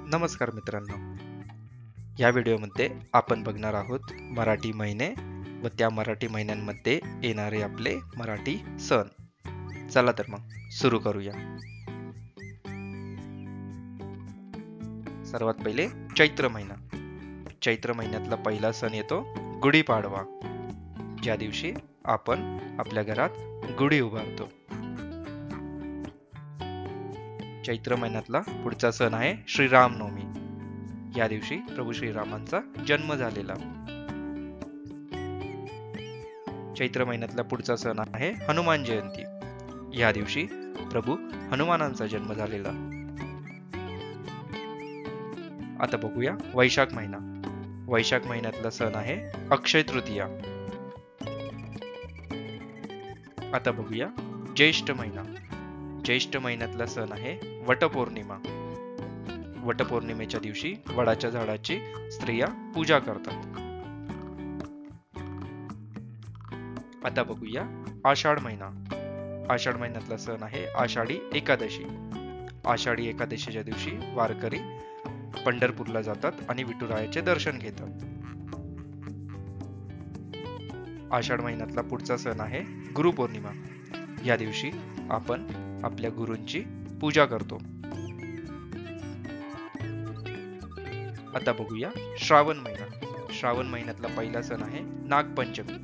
नमस्कार मित्रांनो, या व्हिडिओमध्ये आपण बघणार आहोत मराठी महिने व त्या मराठी महिन्यांमध्ये येणारे आपले मराठी सण. चला तर मग सुरू करूया. सर्वात पहिले चैत्र महिना. चैत्र महिन्यातला पहिला सण येतो गुढीपाडवा, ज्या दिवशी आपण आपल्या घरात गुढी उभारतो. चैत्र महिन्यातला पुढचा सण आहे श्रीरामनवमी. या दिवशी प्रभू श्रीरामांचा जन्म झालेला. चैत्र महिन्यातला पुढचा सण आहे हनुमान जयंती. या दिवशी प्रभू हनुमानांचा जन्म झालेला. आता बघूया वैशाख महिना. वैशाख महिन्यातला सण आहे अक्षय तृतीया. आता बघूया ज्येष्ठ महिना. ज्येष्ठ महिन्यातला सण आहे वटपौर्णिमा. वटपौर्णिमेच्या दिवशी वडाच्या झाडाची स्त्रिया पूजा करतात. आता बघूया आषाढ महिना. आषाढ महिन्यातला सण आहे आषाढी एकादशी. आषाढी एकादशीच्या दिवशी वारकरी पंढरपूरला जातात आणि विठुरायाचे दर्शन घेतात. आषाढ महिन्यातला पुढचा सण आहे गुरुपौर्णिमा. या दिवशी आपण आपल्या गुरूंची पूजा करतो. आता बघूया श्रावण महिना. श्रावण महिन्यातला पहिला सण आहे नागपंचमी.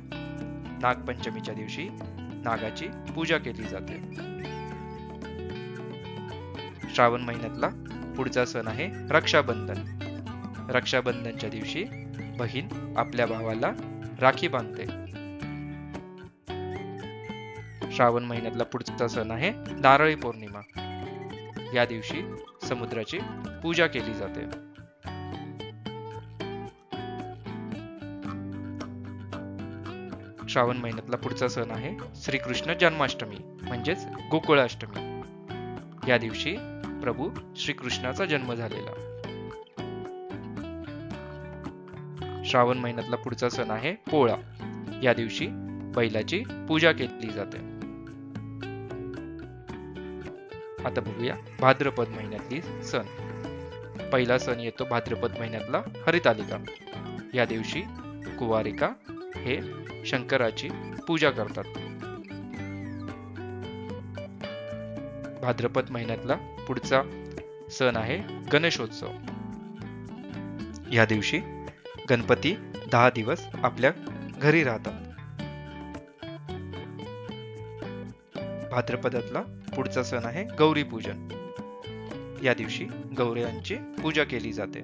नागपंचमीच्या दिवशी नागाची पूजा केली जाते. श्रावण महिन्यातला पुढचा सण आहे रक्षाबंधन. रक्षाबंधनच्या दिवशी बहीण आपल्या भावाला राखी बांधते. श्रावण महिन्यातला पुढचा सण आहे नारळी पौर्णिमा. या दिवशी समुद्राची पूजा केली जाते. श्रावण महिन्यातला पुढचा सण आहे श्रीकृष्ण जन्माष्टमी म्हणजेच गोकुळाष्टमी. या दिवशी प्रभू श्रीकृष्णाचा जन्म झालेला. श्रावण महिन्यातला पुढचा सण आहे पोळा. या दिवशी बैलाची पूजा केली जाते. आता बघूया भाद्रपद महिन्यातली सण. पहिला सण येतो भाद्रपद महिन्यातला हरितालिका. या दिवशी कुवारिका हे शंकराची पूजा करतात. भाद्रपद महिन्यातला पुढचा सण आहे गणेशोत्सव. या दिवशी गणपती 10 दिवस आपल्या घरी राहतात. भाद्रपदातला पुढचा सण आहे गौरी पूजन. या दिवशी गौऱ्यांची पूजा केली जाते.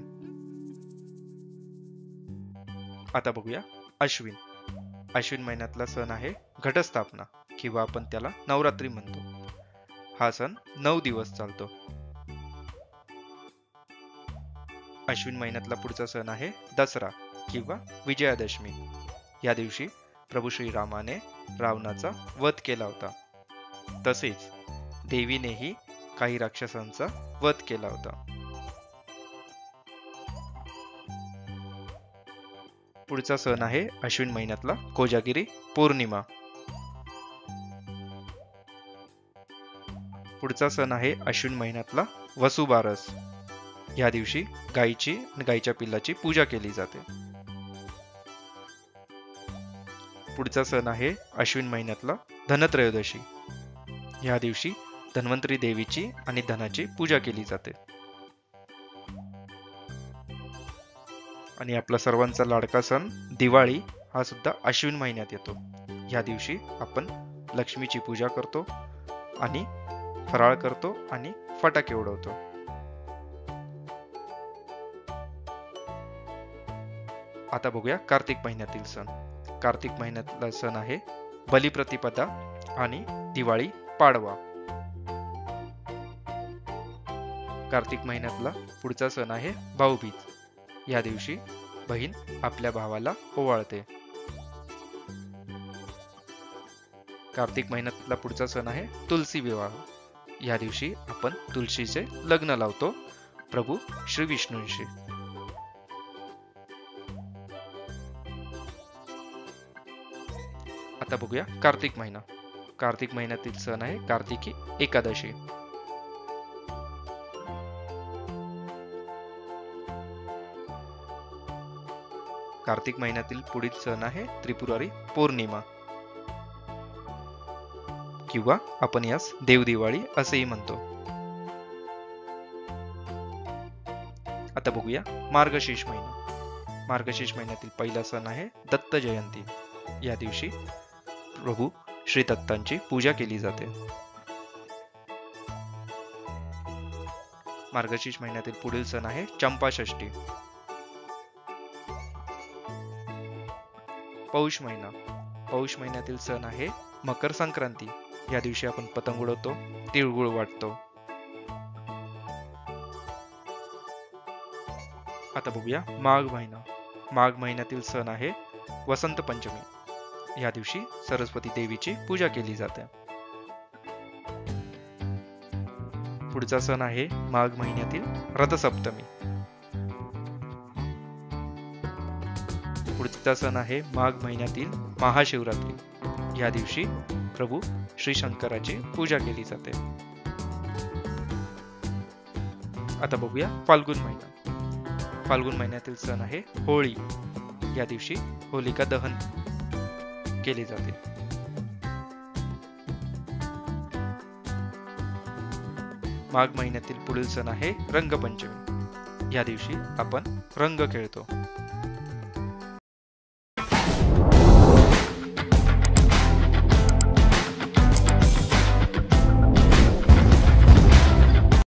आता बघूया अश्विन. अश्विन महिन्यातला सण आहे घटस्थापना किंवा आपण त्याला नवरात्री म्हणतो. हा सण 9 दिवस चालतो. अश्विन महिन्यातला पुढचा सण आहे दसरा किंवा विजयादशमी. या दिवशी प्रभू श्रीरामाने रावणाचा वध केला होता. तसेच देवीनेही काही राक्षसांचा वध केला होता. पुढचा सण आहे अश्विन महिन्यातला कोजागिरी पौर्णिमा. पुढचा सण आहे अश्विन महिन्यातला वसुबारस. या दिवशी गायीची आणि गायीच्या पिल्लाची पूजा केली जाते. पुढचा सण आहे अश्विन महिन्यातला धनत्रयोदशी. या दिवशी धन्वंतरी देवीची आणि धनाची पूजा केली जाते. आणि आपला सर्वांचा लाडका सण दिवाळी हा सुद्धा अश्विन महिन्यात येतो. या दिवशी आपण लक्ष्मीची पूजा करतो आणि फराळ करतो आणि फटाके उडवतो. आता बघूया कार्तिक महिन्यातील सण. कार्तिक महिन्यातला सण आहे बलिप्रतिपदा आणि दिवाळी पाडवा. कार्तिक महिन्यातला पुढचा सण आहे भाऊबीज. या दिवशी बहीण आपल्या भावाला ओवाळते. कार्तिक महिन्यातला पुढचा सण आहे तुलसी विवाह. या दिवशी आपण तुळशीचे लग्न लावतो प्रभू श्री विष्णूंशी. आता बघूया कार्तिक महिना. कार्तिक महिन्यातील सण आहे कार्तिकी एकादशी. कार्तिक महिन्यातील पुढील सण आहे त्रिपुरारी पौर्णिमा किंवा आपण यास देवदिवाळी असेही म्हणतो. आता बघूया मार्गशीर्ष महिना. मार्गशीर्ष महिन्यातील पहिला सण आहे दत्त जयंती. या दिवशी प्रभू श्री दत्तांची पूजा केली जाते. मार्गशीर्ष महिन्यातील पुढील सण आहे चंपाषष्ठी. पौष महिना. पौष महिन्यातील सण आहे मकर संक्रांती. या दिवशी आपण पतंग उडवतो, तिळगुळ वाटतो. आता बघूया माघ महिना. माघ महिन्यातील सण आहे वसंत पंचमी. या दिवशी सरस्वती देवीची पूजा केली जाते. पुढचा सण आहे माघ महिन्यातील रथसप्तमी. पुढचा सण आहे माघ महिन्यातील महाशिवरात्री. या दिवशी प्रभू श्री शंकराची पूजा केली जाते. आता बघूया फाल्गुन महिना. फाल्गुन महिन्यातील सण आहे होळी. या दिवशी होलिका दहन केले जाते. माघ महिन्यातील पुढील सण आहे रंगपंचमी. या दिवशी आपण रंग खेळतो.